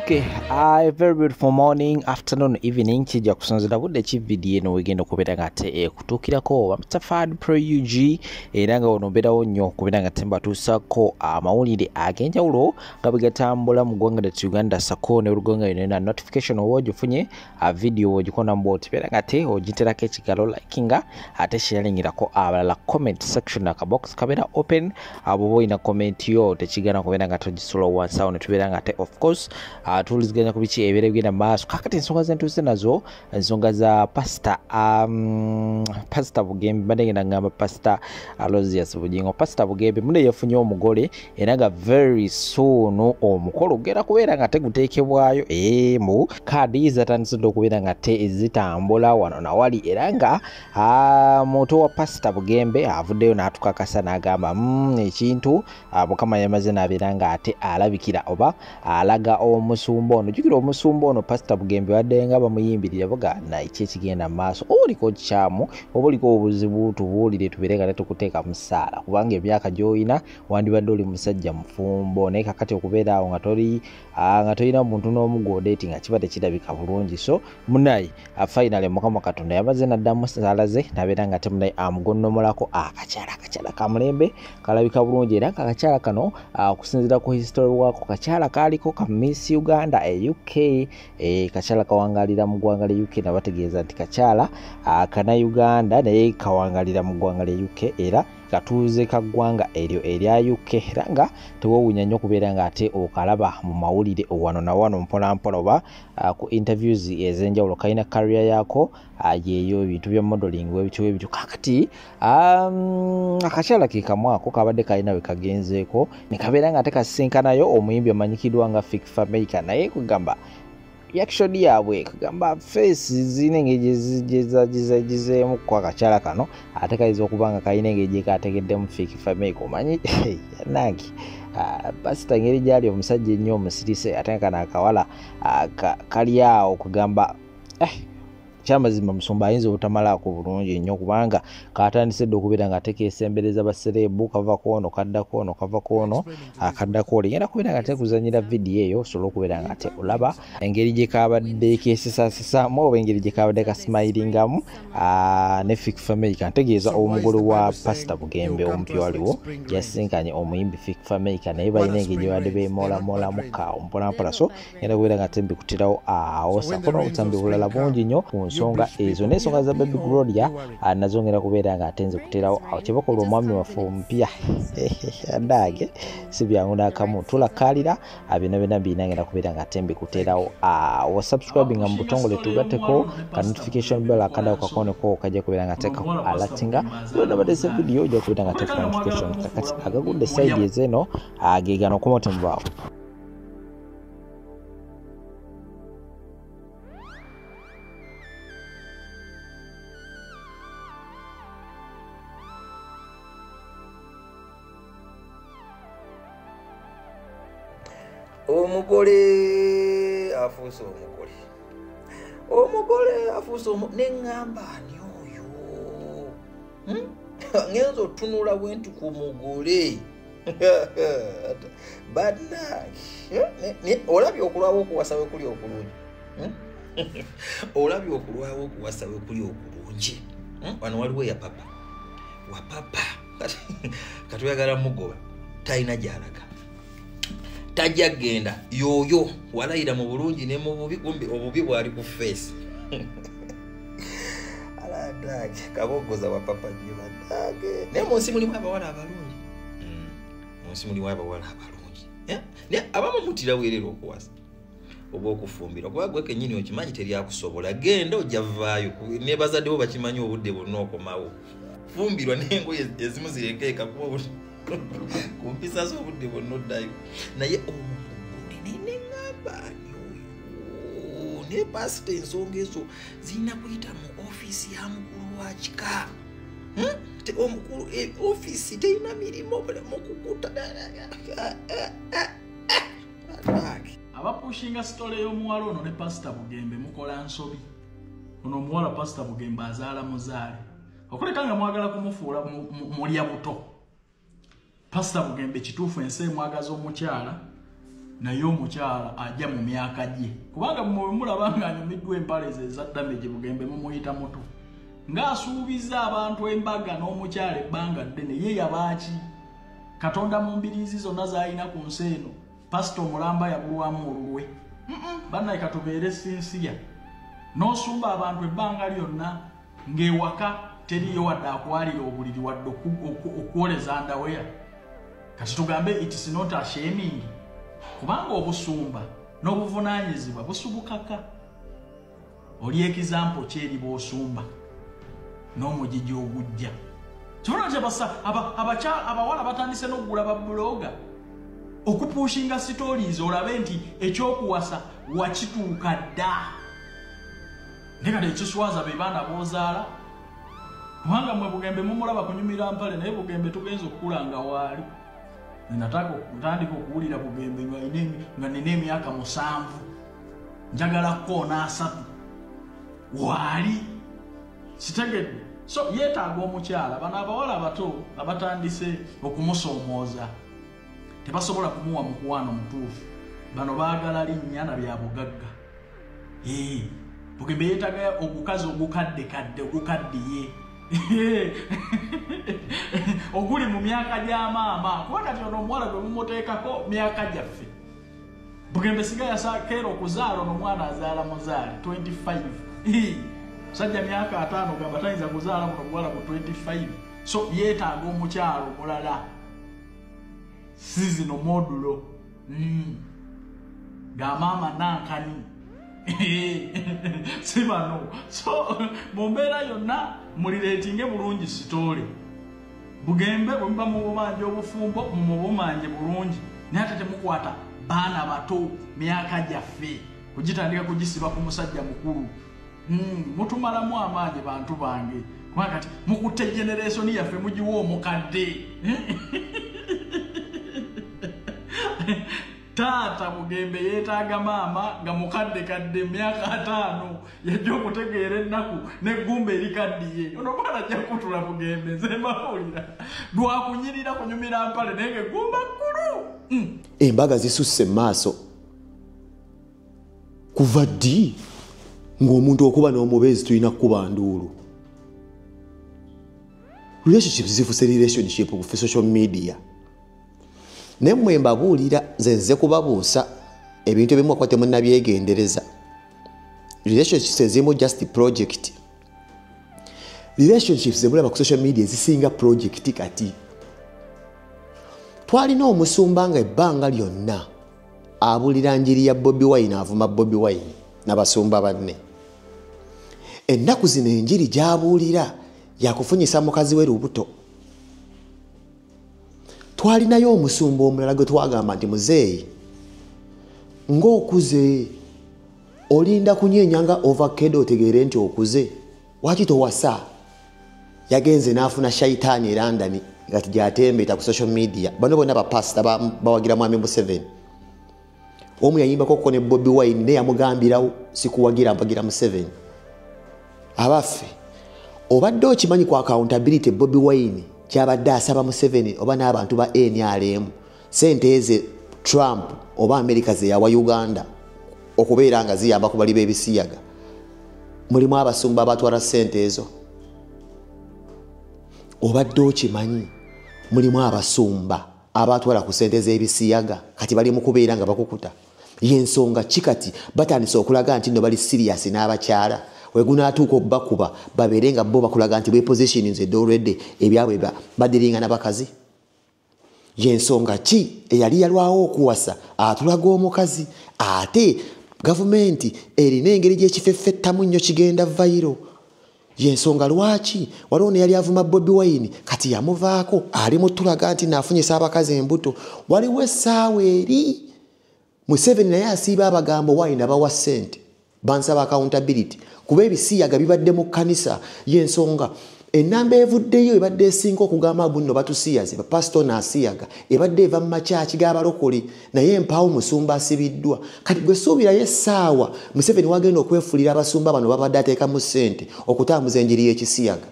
Okay, very beautiful morning, afternoon, evening. Chija kusanzira budde chi video eno wegenda okubeera ngate kutuukirako Mutafadi Pro UG era nga ono mbeerawo nnyo okubeera nga mbatuusako amawulire ag'enjawulo nga bwe gatambula mu ggwanga lyattu Uganda sako ne olugonga eno na notification oba ogifunye video ogikona mboti beera ngate ogiterako ekigalo likinga ate sharingirako abalala comment section akabox kabeera open abo boyina comment yo tekigana kubeera nga togisula wansi awo ne tubeera ngate of course tuliziganya ku biki ebere bigenda maaso kakati ensonga zentuse nazo ensonga za pastor Bugembe badengenda ngamba pastor Aloysius Bugingo. Pastor Bugembe mune yafunye omugole era nga very soon omukolo gera kubeera nga teguteekebwayo mu kadi zatandise okubeera nga zitambula wano na wali era nga moto wa Pastor Bugembe avuddeyo n'atukakasa n'agamba ekintu Mukama yamaze n'abeera nga ate alabikira oba alaga omusumba ono jukira omusumba ono Pastor Bugembe waddenga bamuyimbirira boga na ekigenda maaso oliko kyamu obuliko obuzibu tubuulire tubeere nga tukuteeka musaala kubanga emyaka gy'oyina wandibadde oli musajja mufumbo naye kakati okubeera awo nga tolina muntu n'omugode eti nga kiba tekirabika bulungi so munayi finally Mukama Katonda yamaze n'addamu saala ze n'abeera nga munayi amugonnomolako akakyala kamulembe kalabika bulungi era akakyala kano okusinziira ku history wako kakyala kaliko ka Miss Uganda UK kakyala kawangalira mu ggwanga lya UK nabategeeza nti kakyala kana Uganda naye kawangalira mu ggwanga lya UK era katuuze ka ggwanga eryo erya UK era nga tewowunya nnyo kubeera nga ate okalaba mu mawulire wano na wano mpolampola oba ku interviews ez'enjawulo kalina career yako yeeyo ebintu bya modeling ebityo kakati akakyala ke kamwako kabadde kalina we kagenzeeko ne kabeera nga ate kasisinkanayo omuyimbi amanyikidwa nga Fik Fameka naye kugamba reaction yaabwe kagamba face zine ngejezizeemu kwa kakyala kano ate kaiza okubanga kalina engeje kategeddemu Fik Fameka omanyi yanangi pasita ngeri gyali omusajja ennyo omusirise ate kana akawala kali awo kugamba kyamazima musumba ayinza obutamalaako bulungi nnyo kubanga katandise dde okubeera nga atekeesembereza baserebu kava kwono kava kwono akaddako ligenda kubeera nga tekuzanyira vidiyo eyo osobola okubeera nga ate olaba engeri gye kabadde kesesasesaamu oba engeri gye kabadde kasmilingamu ne Fik Fameka ntegeeza omugole wa Pastor Bugembe omupya waliwo yasinkanye omuyimbi Fik Fameka naye balina engeri gye badde beemoolamoolamukka mpolampola so ngenda kubeera nga tembikutirawo awo sako n'obutambi bulala bungi nnyo nsonga ezo n'ensonga za Baby Gloria nazo ngenda kubeera nga atenze kuterawo awo kyebakola omwami waffe omupya adage si byangu n'akamu tulakalira byonna birina ngenda kubeera nga atembe kuterawo awo subscribing mu butongole tugatteko ka notification bell akadawo kakoneko kajja kubeera nga teekako alatinga yonna badese video ojja kubeera nga teeka notification kakati agagudde side ezeno gegano okumotembaawo omugole afuuse neŋŋamba ani oyo ngenza otunula bwentu ku mugole olabye okulwawo okuwasa we kuli okulungi wano waliwo ya papa katuyagala mugoba talina gyalaga tajja genda yoyo walayira mu bulungi ne mu bubi kumbi obubi bwali ku face aladage kabogoza wa papa badage ne munsi mulimu abawala abalungi ne abamu mutira werero okuwasa oba okufumbira kuba gwe kenyini okimanyi teri akusobola genda ojja vaayo ne bazadde bo bakimanyi obudde bonna okomawo fumbirwa n'engoye ezimu zirekeeka kuba kumpisa z'obudde bonna oddayo naye neŋŋamba ne pasita ensonga ezo zirina kuyita mu ofiisi ya mukulu wa kika omukulu ofiisi terina mirimu mukukuta abapushinga sitole y'omuwala ono ne Pastor Bugembe mukola nsobi ono omuwala Pastor Bugembe azaala muzaale okuleka nga mwagala kumufuula mulya buto Pastor Bugembe kituufu ensi emwagaza omukyala naye omukyala ajja mu myaka gye kubanga mulaba nga anyumiddwa empale ze eza damage Bugembe mumuyita muto ng'asuubiza abantu embaga n'omukyala ebbanga ddene ye yabaaki Katonda mu mbiriizi zonna z'alina ku nsi eno pasito omulamba yabulwamu olulwe bannaye katubeere sinsiya n'osumba abantu ebbanga lyonna ng'ewaka teriyo wadde akwalira obuliri wadde okwoleza ndaweya kati tugambe it is not a shaming kubanga obusumba n'obuvunaanyizibwa busubukaka oli ekizampo kyeri bw'osumba n'omugigi ogujja kibona nti abawala batandise n'okugula babbuloga okupushinga stories olabe nti ekyokuwasa wakituuka dda nekati ekiswaza be baana b'ozaala kubanga mwe Bugembe mumulaba kunyumira mpale naye Bugembe tugenza okukulanga waali ninataka kutandika okuwulira Bugembe nga nina emyaka 7 njagala koona 3 waali sitegedde so yeetaaga omukyala bano abawala abato abatandise okumusoomooza tebasobola kumuwa mukwano mutuufu bano baagala linnya na bya bugagga Bugembe yeetaaga ogukazi ogukadde ogukaddiye oguli mu myaka gya maama kuba kati ono omuwala gwe mumuteekako myaka gyaffe Bugembe siga yasakeera okuzaala ono omwana azaala muzaali 25 sajja myaka 5 gamba tayinza kuzaala muno omuwala ku 25 so yeetaaga omukyalo omulala sizino modulo ga maama nankani sibano so mu mbeera yonna mulireetinge bulungi sitoole Bugembe bwe muba mu bumanje obufumbo mu bumanje bulungi naye ate temukwata baana bato myaka gyaffe kugitandika kugisiba ku musajja mukulu mutumalamu amaanyi bantu bange kubanga kati mukutte generation yaffe mugiwa omukadde taata Bugembe yeetaaga maama nga mukadde kadde myaka 5 yajja okutegeera ennaku n'eggumba erikaddiye ono mwana ajja kutula Bugembe nze mbawulira lwakunyirira kunyumira mpale naye ng'eggumba kkulu embaga zisusse maaso kuva ddi ng'omuntu okuba n'omubeezi tulina kukuba nduulu relationships zifuse relationship ku social media nemwe mbabuulira nze kubabuusa ebintu ebimu akwate munnabyegendereza relationships ezimu just project relationships zemulaba ku social media zisinga project kati twalina omusumba nga ebbanga lyonna abulira njiri ya Bobi Wine avuma Bobi Wine n'abasumba banne ennaku zino enjiri gy'abuulira yakufunyisa mukazi we lubuto twalinayo omusumba omulala gwe twagamba nti muzeeyi ng'okuze olinda kunyenyanga ovacado otegeere nti okuze waki towasa yagenze n'afuna shaitaani erandani ngati gyatembeeta ku social media bano bonna bapasita bawagira mwami Museveni omu yayimbako ko ne Bobi Wine ne yamugambirawo sikuwagira mpagira Museveni abaffe obadde okimanyi ku accountability Bobi Wine kyabadde asaba Museveni oba n'abantu ba NRM sente eze Trump oba America ze yawa Uganda okubeera nga ziyamba ku bali b'ebisiyaga mulimu abasumba abatwala sente ezo obadde okimanyi mulimu abasumba abatwala ku sente z'ebisiyaga kati bali mu kubeera nga bakukuta yensonga kikati batandise okulaga nti no bali serious n'abakyala wegunaatuuka okubakuba babeere nga bo bakulaga nti bepositioninze already ebyabwe badiringa n'abakazi yensonga ki eyali yalwawo okuwasa atulaga omukazi ate gavumenti erina engeri gy'ekifeffettamu nnyo kigenda vairo yensonga lwaki waliwo ne yali avuma Bobi Wine kati yamuvaako ali mutulaga nti naafunyisa abakazi embuto waliwo essaawa eri Museveni naye asiiba abagambo Wine abawa ssente bansaba accountability kuba ebisiyaga bibadde mu kkanisa yensonga enamba evuddeyo ebadde esinga okugamba bunno batusiyaze bapasito n'asiyaga ebadde eva mu makyaki g'abalokole naye empaawo musumba asibiddwa kati gwe suubirayo essaawa Museveni wagenda okwefulira abasumba bano babadde ateekamu ssente okutambuza enjiri y'ekisiyaga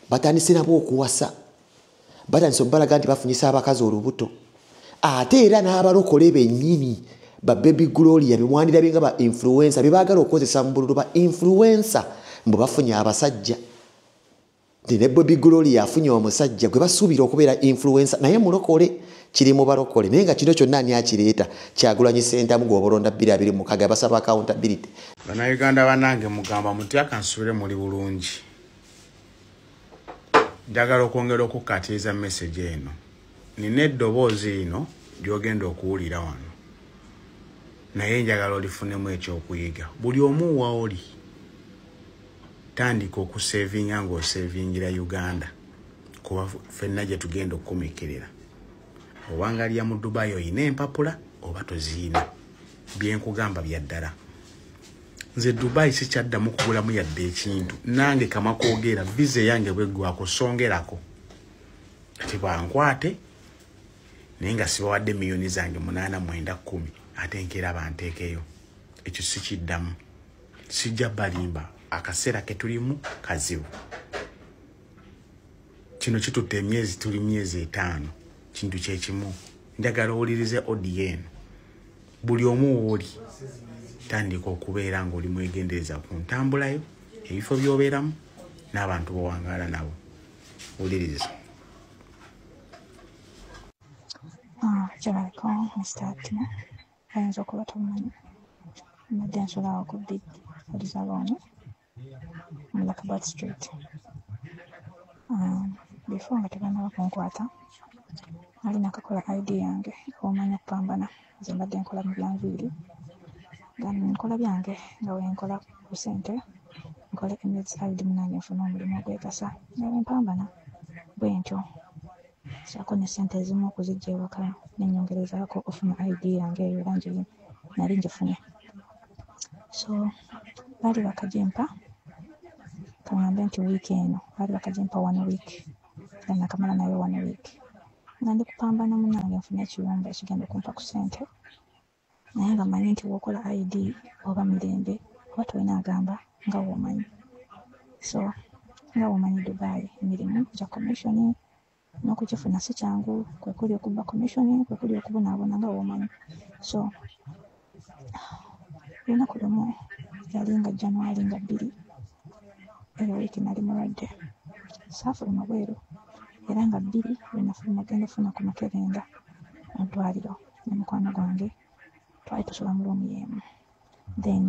batandise nabo okuwasa batandise okubalaga nti bafunyisa abakazi olubuto ate era n'abalokole bennyini ba Baby Gloria bemwandirabye nga ba influencer bebaagala okukozesa mu bululu ba influencer mbu bafunye abasajja ne Baby Gloria afunye omusajja gwe basuubira okubeera influencer naye mulokole kiri mu balokole naye nga kino kyonna ani akireeta Kyagulanyi Ssentamu gw'obalonda 2026 basaba accountability. Bannayuganda bannange mugamba mutya kansubire muli bulungi. Njagala okwongera okukkaatiriza message eno. Nina eddoboozi ino gy'ogenda okuwulira wano. Naye njagala olifunemu ekyokuyiga. Buli omu waoli tandika okusevinga ng'osevingira Uganda kuba ffenna gye tugenda okukomekerera. Obanga lya mu Dubai oyina empapula oba toziina. Byenkugamba bya ddala. Nze Dubai sikyaddamu kugulamu yadde ekintu. Nange kama kwogera visa yange bweggwako songerako. Kati bankwate naye nga sibawadde miliyoni zange 8,910 ate nkera banteekeyo. Ekyo sikiddamu. Sijja balimba akaseera ke tulimu kazibu. Kino kitutte emyezi tuli myezi 5. Kintu kyekimu. Njagala owulirize audio eno. Buli omu wooli tandika okubeera ng'oli mwegendereza ku ntambulayo ebifo by'obeeramu n'abantu bowangaala nabo. Wuliriza. Kyabaliko Mr. Atima ayinza okuba tomumanyi nadde nsolawo ku big Elizabeth mu Lakabat Street. Before nga tebannaba kunkwata nali nakakola ID yange omanyi okupambana nze mbadde nkola mu byanviiri nga nkola byange nga wenkola ku ssente nkole emyezi 8 nfuna omulimu ogwekasa naye mpambana bwentyo saako ne ssente ezimu okuzijja ewaka nenyongerezaako ofuna ID yange eyo era nali ngifunye. So baali bakajempa kaŋŋambe nti wiiki eno baali bakajempa 1 week era nakamala nayo 1 week nga ndi kupambana munange nfune ekiyumba ekigenda okumpa ku ssente naye nga manyi nti wokola ID oba mirembe oba tolina agamba nga womanyi. So nga womanyi Dubai emirimu gya commission n'okukifuna si kyangu kwe kuli okuba commission kwe kuli okubonaabona nga womanyi. So olunaku lumu yali nga January nga 2 eyo wiiki nali mulwadde saafuluma bweru era nga 2 lwenafuluma genda ofuna ku Makerenda mu ddwaliro ne mukwano gwange twali tusula mu ruumu y'emu then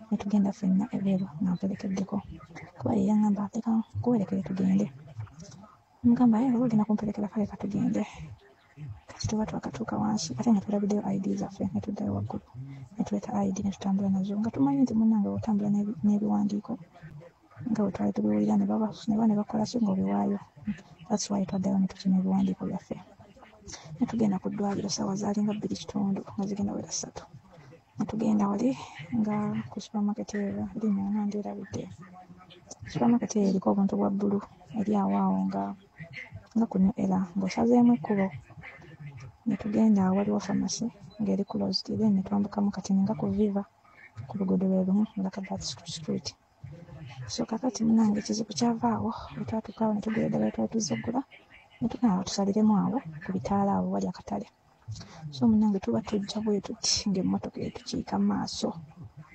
netugenda ffenna ebweru nga mperekeddeko kuba ye yaŋŋamba leka nkuwerekere tugende. Mugamba ogenda kumperekera kale katugende. Kati tuba twakatuuka wansi ate nga tulabiddeyo ID zaffe ne tuddayo waggulu ne tuleeta ID ne tutambula nazo nga tumanyi nti munnange otambula n'ebiwandiiko nga bwe twali tubiwulira ne bakola si ng'obiwaayo. That's why twaddayo ne tukima ebiwandiiko byaffe ne tugenda ku ddwaliro ssaawa zaali nga 2:30 nga zigenda wera 3 ne tugenda wali nga ku supermarket eyo linnya nandyerabidde. Supermarket eyo eriko obuntu bwa bbulu eri awaawo nga ku New Era ng'osazeemu ekkubo ne tugenda waliwo pharmacy ng'eri closed then ne twambukamu kati nga ku Viva ku luguudo lwe lumu mu Lakabat Street. So kakati munnange ekizibu kyavaawo bwe twatuukaawo ne tugula eddagala twali tuzze oggula ne tugenda tusaliremu awo ku bitaala awo wali akatale. So munnange tuba tujja bwe tuti ng'emmotoka etukiika mu maaso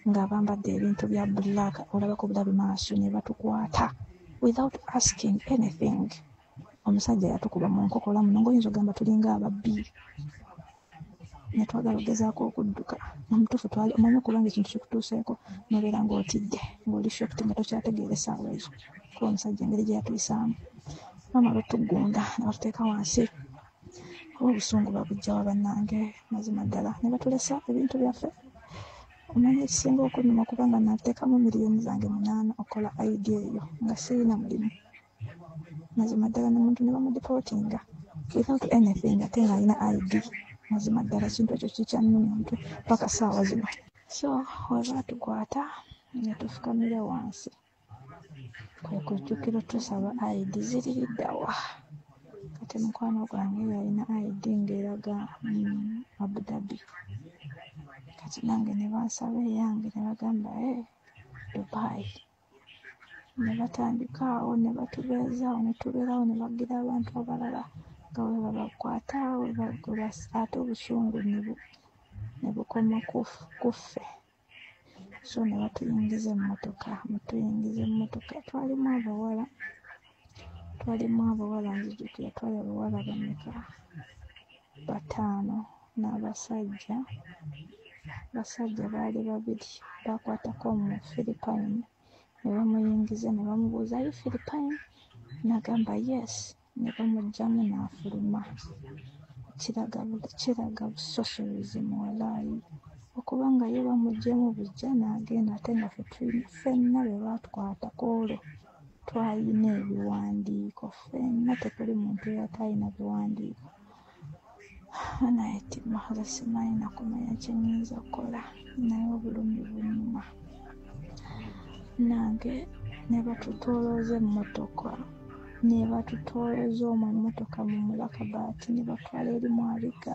ng'abambadde ebintu bya black olabako bulabi maaso ne batukwata without asking anything. Omusajja yatukuba mu nkokola muno ng'oyinza ogamba tulinga ababbi ne twagala ogezaako okudduka namutuufu twali omanyi okubanga ekintu kikutuuseeko nobeera ng'otidde ng'oli shocked nga tokyategeera essaawa ezo kuba omusajja engeri gye yatuyisaamu bamala otuggunda ne batuteeka wansi oba obusungu babujjawa bannange mazima ddala ne batulesa ebintu byaffe. Omanyi ekisinga okunnuma okuba nga nateekamu miliyoni zange 8 okola ID eyo nga sirina mulimu mazima ddala n'omuntu ne bamudipotinga without anything ate nga alina ID mazima ddala kintu ekyo kikyannumya omutwe paka ssaawa zino. So we baatukwata ne tufukamira wansi kwe kujjukira tusaba ID ziririddawa kati mukwano gwange yalina ID ng'eraga Abu Dhabi kati nange ne bansaba eyange ne bagamba Dubai ne batandikaawo ne batubeezaawo ne tubeerawo ne bagira abantu abalala nga bwe babakwata ate obusungu ne bukoma kuffe. So ne batuyingiza emmotoka. Twalimu abawala nzijukira twali abawala bameka 5 n'abasajja baali 2 bakwatako Omufiripayini ne bamuyingiza ne bamubuuza ali Philippine n'agamba yes ne bamugyamu n'afuluma. Kiraga busosobuzi muwalaayi okuba nga ye bamuggyeemu bujja n'agenda ate nga ffenna be baatukwatako olwo twalina ebiwandiiko. Ffenna tekuli muntu yatalina biwandiiko. Naye nze simanyi na kumanya kye nnyinza okukola naye obulumi bunnuma. Nange ne batutolooza emmotoka omwo emmotoka mu Mulakabaati ne batwala eri Mwaliga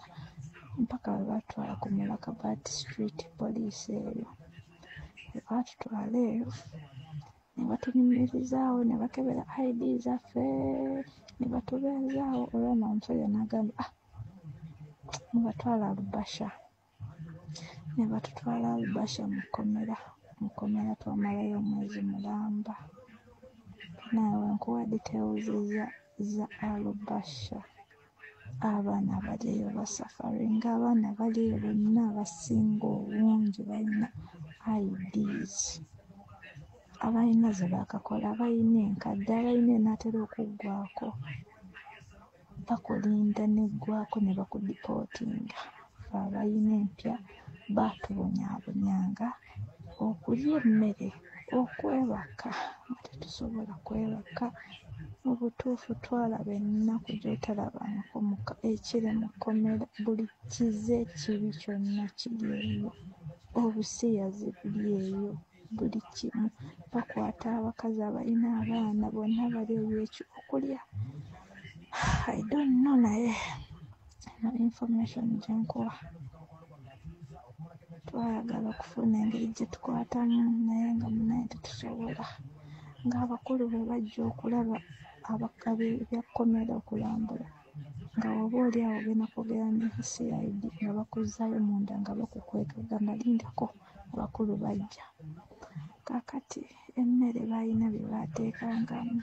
mpaka we batwala ku Mulakabaati Street poliisi eyo. We batutwala eyo ne batunyumirizaawo ne bakebera ID zaffe ne batubeezaawo. Olwama omusajja n'agamba mubatwala Lubasha. Ne batutwala Lubasha mu kkomera twamalayo omwezi mulamba. Naawe nkuwa details za Lubasha. Abaana baliyo basafaringa, abaana baliyo bonna abasinga obungi balina IDs. Abalina ze bakakola, abalina enkadde, abalina enaatera okuggwako bakulinda neggwako ne bakudipootinga. Abalina empya baatubonyaabonyanga okulya emmere, okwebaka nga tetusobola kwebaka. Mu butuufu twalaba ennaku gy'otalabangako ekiri mu kkomera. Buli kize ekibi kyonna kiri eyo, obusiyazi buli eyo, buli kimu. Bakwata abakazi abalina abaana bonna bali eyo ekyokulya. I don't know naye no information gye nkuwa. Twayagala okufuna engeri gye tukwatamu naye nga munaye tetusobola. Ng'abakulu bwe bajja okulaba ebyakkomera okulambula nga oba oli awo ogenda kwogera ne CID nga bakuzzaayo munda nga bakukweka gamba lindako abakulu bajja. Kaakati emmere balina bye baateekangamu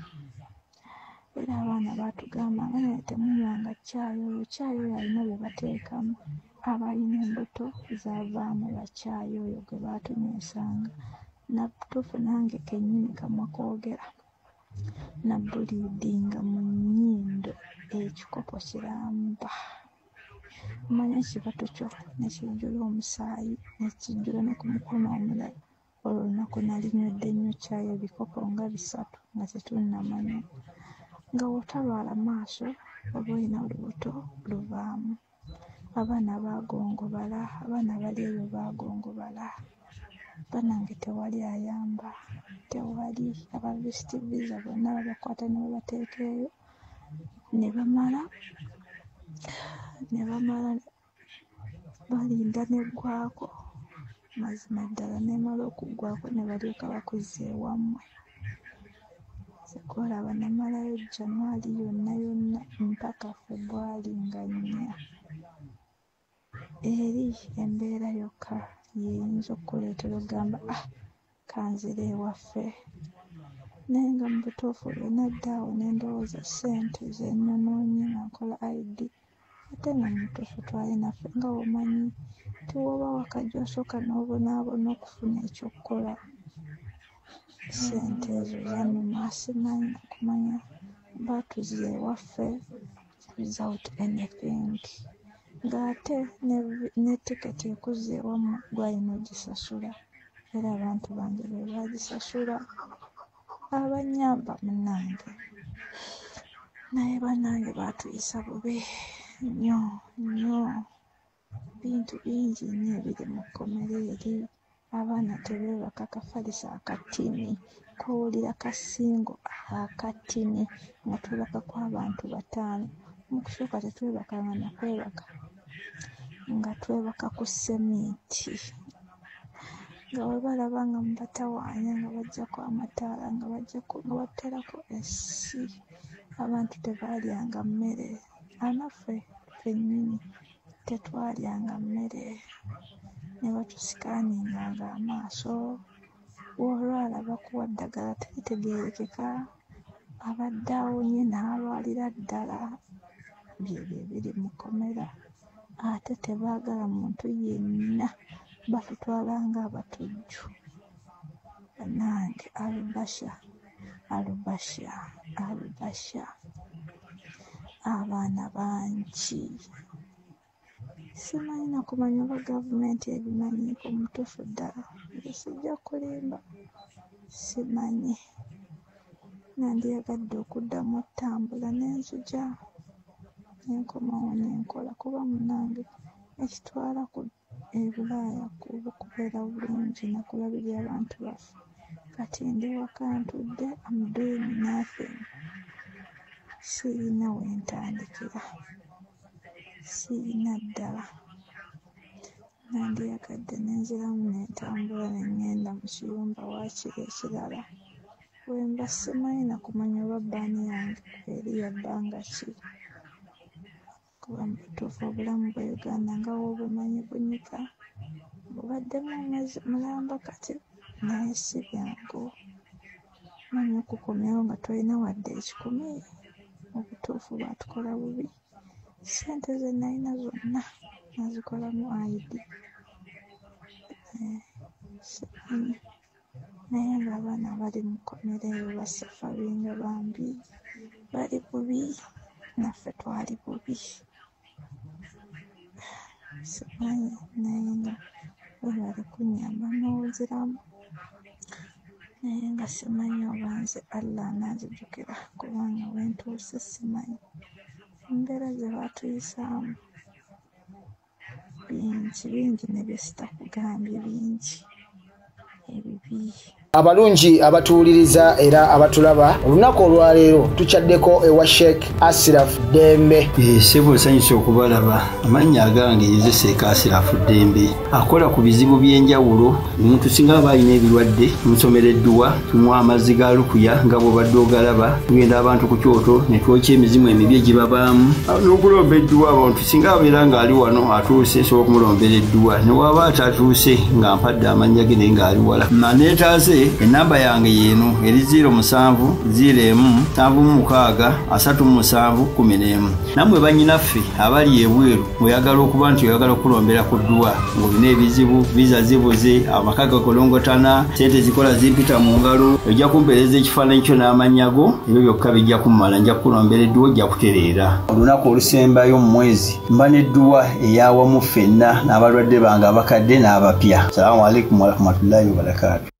era abaana baatugambanga naye temunywanga caayi, oyo caayi oyo alina bye bateekamu. Abalina embuto zaavaamu bacaayi oyo gwe baatunywesanga. Natuufu nange kennyini kamwa koogera nabuliidinga mu nnyindo ekikopo kiramba. Manya ekibatu kyo ne kijjula omusaayi ne kijjula ne ku mukono omulala. Olwo olunaku nalinywedde nnyo caayi ebikopo nga 3 nga tetunnamanya. Nga bw'otalwala maaso oba olina olubuto luvaamu. Abaana baagongobala, abaana bali eyo baagongobala. Bannange tewali ayamba, tewali. Aba Vist Visa bonna babakwata ne babateeka eyo ne bamala balinda neggwako. Mazima ddala nemala okuggwako ne balyoka bakuzza ewammwe. Sekoolaba namalayo January yonna mpaka February nga 4. Eri embeera yokka yeyinza okukuleetera ogamba kanzire ewaffe. Naye nga mu butuufu bwe nadda awo ne ndowooza ssente ze nnonoonye nga nkola ID. Ate nga mu butuufu twali naffe nga bw'omanyi nti woba waka gy'osooka n'obonaabona okufuna ekyokukola. Ssente ezo zannuma simanyi na kumanya baatuzza ewaffe without anything. Ng'ate ne tiketi ekuzza ewammwe gwalina ogisasula. Era abantu bange be baagisasula abannyamba munnange. Naye bannange baatuyisa bubi nnyo. Bintu bingi nnyo ebiri mu kkomera eri. Abaana tebeebaka kafalisa akatini, kowulira kasingo akatini nga twebakako abantu 5. Mu kusooka tetwebakanga na kwebaka nga twebaka ku sseminti. Nga bwe balaba nga mubatawaanya nga baggyako amataala nga bateerako essi. Abantu tebaalyanga mmere anaffe ffennyini tetwalyanga mmere ne batusikaaninga amaaso bw'olwala bakuwa ddagala teritegeerekeka abadde awonye n'alwalira ddala byebyo ebiri mu kkomera ate tebaagala muntu yenna batutwala ng'abatujju nange alubasha abaana bangi simanyi nakumanya oba gavumenti ebimanyiiko mutuufu ddala sijja kulimba simanyi nandiyagadde okuddamu ottambula n'enzija nenkomawo nenkola kuba munange ekitwala ku ebulaaya kubeera bulungi nakulabirira abantu baffe kati ndi waka ntudde am doing nothing sirina wentandikira sirina ddala nandiyagadde nenziramu nentambula nengenda mu kiyumba waakiri ekirala wemba simanyi nakumanya oba bbaani yange eri yabbanga ki kuba mu butuufu obulamu bwa Uganda nga wobumanyi bunyika bubaddemu mulamba kati naye si byangu manyi okukomyawo nga tolina wadde ekikumi mu butuufu batukola bubi sente ze nalina zonna nazikolamu ID simanyi naye ng'abaana bali mu kkomera eyo basafaringa bambi bali bubi naffe twali bubi simanyi naye nga bali kunyamba n'owuziramu naye nga simanyi oba nze Allah ananzijukira kubanga wentuuse simanyi embeera ze batuyisaamu bingi ne bye sitakugambye bingi ebibi abalungi abatuwuliriza era abatulaba olunaku olwaleero tukyaddeko ewa Sheikh Ashraf Dembe. Sebo nsanyusa okubalaba. Amannya agange nze Sheikh Ashraf Dembe akola ku bizibu by'enjawulo. Omuntu singa aba alina ebirwadde musomereddwa tumuwa amazzi ga lukuya nga bw'obadde ogalaba tugenda abantu ku kyoto ne twokya emizimu emibi egibabaamu n'okulomba edduwa abantu singa abeera ng'ali wano atuuse sobola okumulombera edduwa ne waba atatuuse nga mpadde amannya ge naye ng'ali wala neetaaze enamba yange yeeno eri 0707363711 nammwe bannyinaffe abali ebweru oyagala okuba nti oyagala okulombera ku dduwa ng'olina ebizibu viza zibuze amaka gakolongotana sente zikola zimpita mu ngalo ojja kumpeereza ekifaananyi kyo n'amanyago ebyo byokka bijja kummala nja kukulombera edduwa ojja kutereera olunaku olusembayo mu mwezi mba n'edduwa eyawamu ffenna n'abalwadde bange abakadde n'abapya. Salaamu alaikum warahmatullahi wabarakatuh.